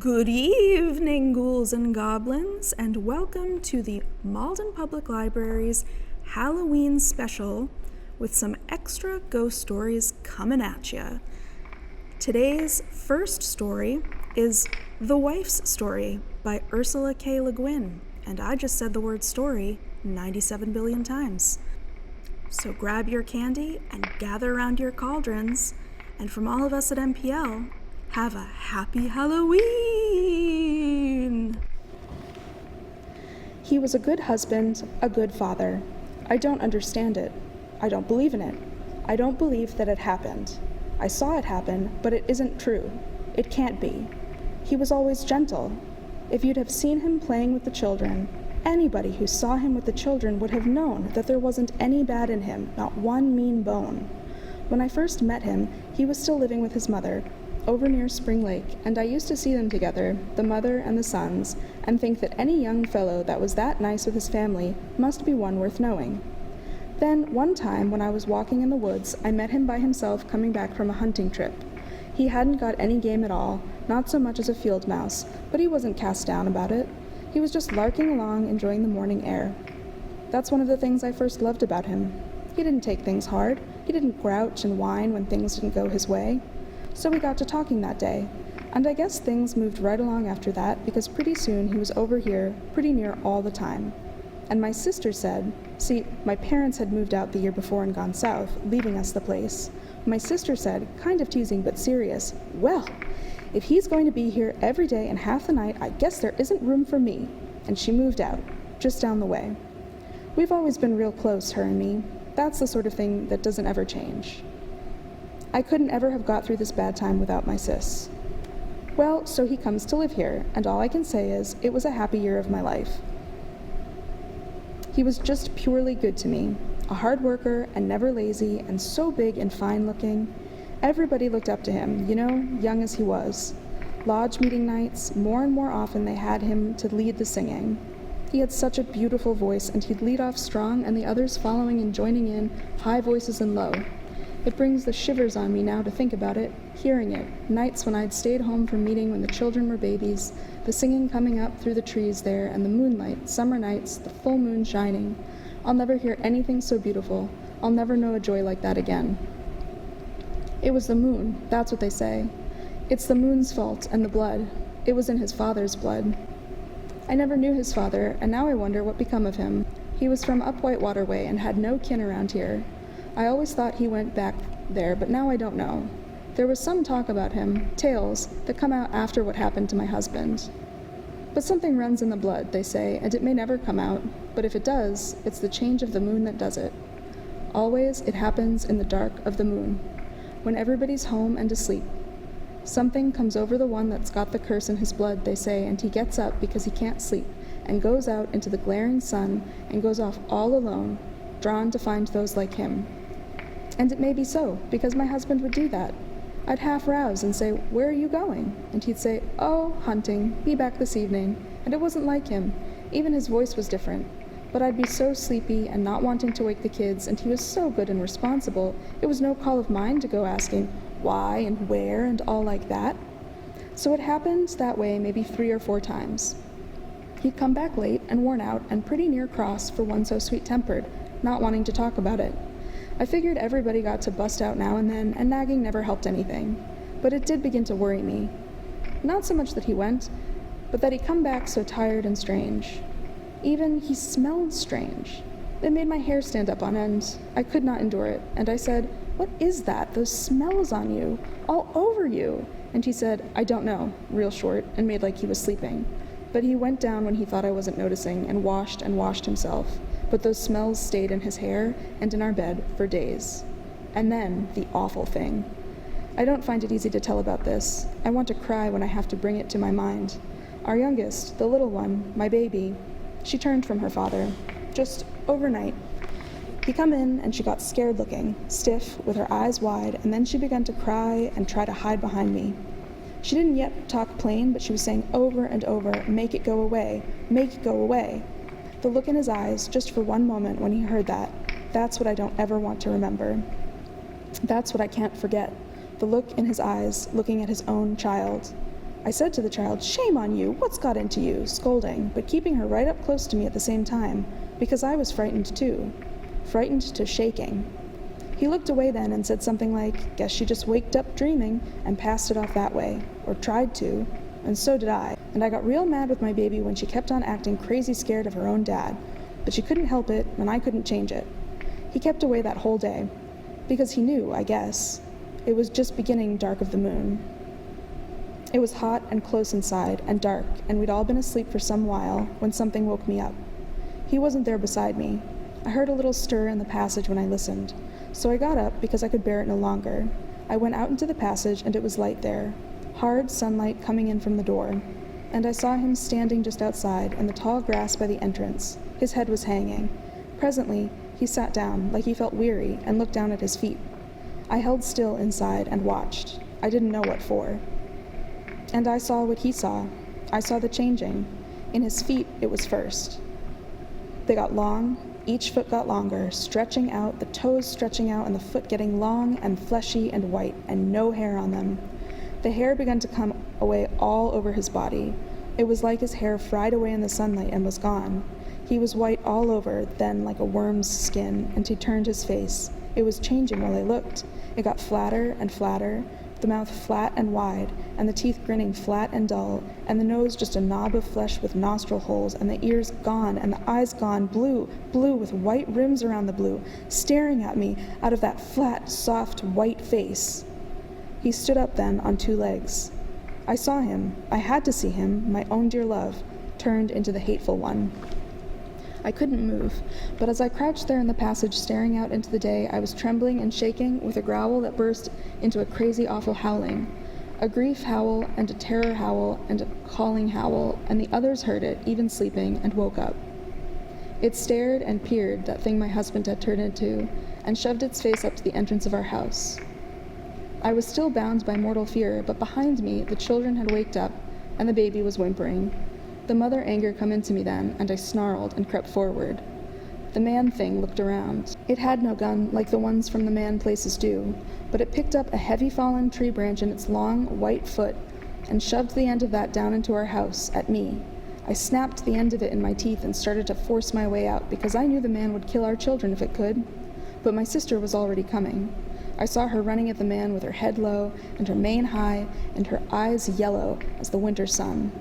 Good evening, ghouls and goblins, and welcome to the Malden Public Library's Halloween special with some extra ghost stories coming at ya. Today's first story is The Wife's Story by Ursula K. Guin, and I just said the word story 97 billion times. So grab your candy and gather around your cauldrons, and from all of us at MPL, have a happy Halloween! He was a good husband, a good father. I don't understand it. I don't believe in it. I don't believe that it happened. I saw it happen, but it isn't true. It can't be. He was always gentle. If you'd have seen him playing with the children, anybody who saw him with the children would have known that there wasn't any bad in him, not one mean bone. When I first met him, he was still living with his mother, over near Spring Lake, and I used to see them together, the mother and the sons, and think that any young fellow that was that nice with his family must be one worth knowing. Then, one time, when I was walking in the woods, I met him by himself coming back from a hunting trip. He hadn't got any game at all, not so much as a field mouse, but he wasn't cast down about it. He was just larking along, enjoying the morning air. That's one of the things I first loved about him. He didn't take things hard. He didn't grouch and whine when things didn't go his way. So we got to talking that day, and I guess things moved right along after that, because pretty soon he was over here pretty near all the time. And my sister said, see, my parents had moved out the year before and gone south, leaving us the place. My sister said, kind of teasing but serious, well, if he's going to be here every day and half the night, I guess there isn't room for me. And she moved out, just down the way. We've always been real close, her and me. That's the sort of thing that doesn't ever change. I couldn't ever have got through this bad time without my sis. Well, so he comes to live here, and all I can say is, it was a happy year of my life. He was just purely good to me, a hard worker and never lazy and so big and fine looking. Everybody looked up to him, you know, young as he was. Lodge meeting nights, more and more often they had him to lead the singing. He had such a beautiful voice, and he'd lead off strong and the others following and joining in, high voices and low. It brings the shivers on me now to think about it, hearing it, nights when I'd stayed home from meeting when the children were babies, the singing coming up through the trees there, and the moonlight, summer nights, the full moon shining. I'll never hear anything so beautiful. I'll never know a joy like that again. It was the moon, that's what they say. It's the moon's fault and the blood. It was in his father's blood. I never knew his father, and now I wonder what become of him. He was from up Whitewater way and had no kin around here. I always thought he went back there, but now I don't know. There was some talk about him, tales, that come out after what happened to my husband. But something runs in the blood, they say, and it may never come out, but if it does, it's the change of the moon that does it. Always it happens in the dark of the moon, when everybody's home and asleep. Something comes over the one that's got the curse in his blood, they say, and he gets up because he can't sleep, and goes out into the glaring sun, and goes off all alone, drawn to find those like him. And it may be so, because my husband would do that. I'd half rouse and say, where are you going? And he'd say, oh, hunting, be back this evening. And it wasn't like him. Even his voice was different. But I'd be so sleepy and not wanting to wake the kids, and he was so good and responsible, it was no call of mine to go asking why and where and all like that. So it happened that way maybe 3 or 4 times. He'd come back late and worn out and pretty near cross for one so sweet-tempered, not wanting to talk about it. I figured everybody got to bust out now and then, and nagging never helped anything. But it did begin to worry me. Not so much that he went, but that he come back so tired and strange. Even he smelled strange. It made my hair stand up on end. I could not endure it, and I said, what is that? Those smells on you, all over you. And he said, I don't know, real short, and made like he was sleeping. But he went down when he thought I wasn't noticing, and washed himself. But those smells stayed in his hair and in our bed for days. And then, the awful thing. I don't find it easy to tell about this. I want to cry when I have to bring it to my mind. Our youngest, the little one, my baby, she turned from her father, just overnight. He come in and she got scared looking, stiff, with her eyes wide, and then she began to cry and try to hide behind me. She didn't yet talk plain, but she was saying over and over, make it go away, make it go away. The look in his eyes, just for one moment when he heard that, that's what I don't ever want to remember. That's what I can't forget, the look in his eyes, looking at his own child. I said to the child, "Shame on you, what's got into you?" scolding, but keeping her right up close to me at the same time, because I was frightened too. Frightened to shaking. He looked away then and said something like, "Guess she just waked up dreaming," and passed it off that way, or tried to, and so did I. And I got real mad with my baby when she kept on acting crazy scared of her own dad, but she couldn't help it, and I couldn't change it. He kept away that whole day, because he knew, I guess, it was just beginning dark of the moon. It was hot and close inside, and dark, and we'd all been asleep for some while when something woke me up. He wasn't there beside me. I heard a little stir in the passage when I listened, so I got up because I could bear it no longer. I went out into the passage, and it was light there, hard sunlight coming in from the door, and I saw him standing just outside in the tall grass by the entrance. His head was hanging. Presently, he sat down, like he felt weary, and looked down at his feet. I held still inside and watched. I didn't know what for. And I saw what he saw. I saw the changing. In his feet, it was first. They got long, each foot got longer, stretching out, the toes stretching out, and the foot getting long and fleshy and white, and no hair on them. The hair began to come away all over his body. It was like his hair fried away in the sunlight and was gone. He was white all over, then like a worm's skin, and he turned his face. It was changing while I looked. It got flatter and flatter, the mouth flat and wide, and the teeth grinning flat and dull, and the nose just a knob of flesh with nostril holes, and the ears gone, and the eyes gone, blue with white rims around the blue, staring at me out of that flat, soft, white face. He stood up then on two legs. I saw him. I had to see him, my own dear love, turned into the hateful one. I couldn't move, but as I crouched there in the passage staring out into the day, I was trembling and shaking with a growl that burst into a crazy, awful howling. A grief howl and a terror howl and a calling howl, and the others heard it, even sleeping, and woke up. It stared and peered, that thing my husband had turned into, and shoved its face up to the entrance of our house. I was still bound by mortal fear, but behind me the children had waked up, and the baby was whimpering. The mother anger come into me then, and I snarled and crept forward. The man thing looked around. It had no gun like the ones from the man places do, but it picked up a heavy fallen tree branch in its long, white foot and shoved the end of that down into our house, at me. I snapped the end of it in my teeth and started to force my way out because I knew the man would kill our children if it could. But my sister was already coming. I saw her running at the man with her head low and her mane high and her eyes yellow as the winter sun.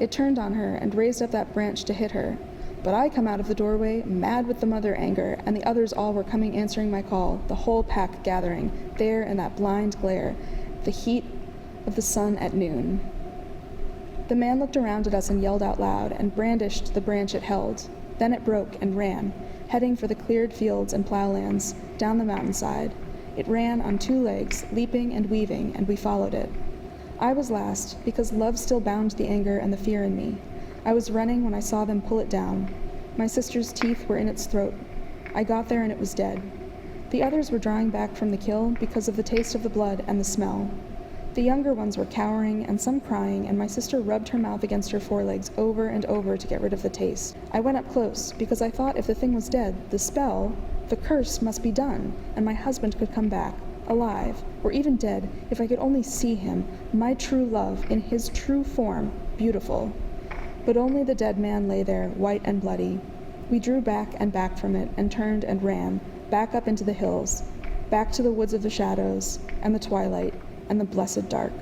It turned on her and raised up that branch to hit her. But I come out of the doorway, mad with the mother anger, and the others all were coming answering my call, the whole pack gathering, there in that blind glare, the heat of the sun at noon. The man looked around at us and yelled out loud, and brandished the branch it held. Then it broke and ran, heading for the cleared fields and plowlands, down the mountainside. It ran on two legs, leaping and weaving, and we followed it. I was last, because love still bound the anger and the fear in me. I was running when I saw them pull it down. My sister's teeth were in its throat. I got there and it was dead. The others were drawing back from the kill because of the taste of the blood and the smell. The younger ones were cowering and some crying, and my sister rubbed her mouth against her forelegs over and over to get rid of the taste. I went up close, because I thought if the thing was dead, the spell, the curse must be done, and my husband could come back. Alive, or even dead, if I could only see him, my true love, in his true form, beautiful. But only the dead man lay there, white and bloody. We drew back and back from it, and turned and ran, back up into the hills, back to the woods of the shadows, and the twilight, and the blessed dark.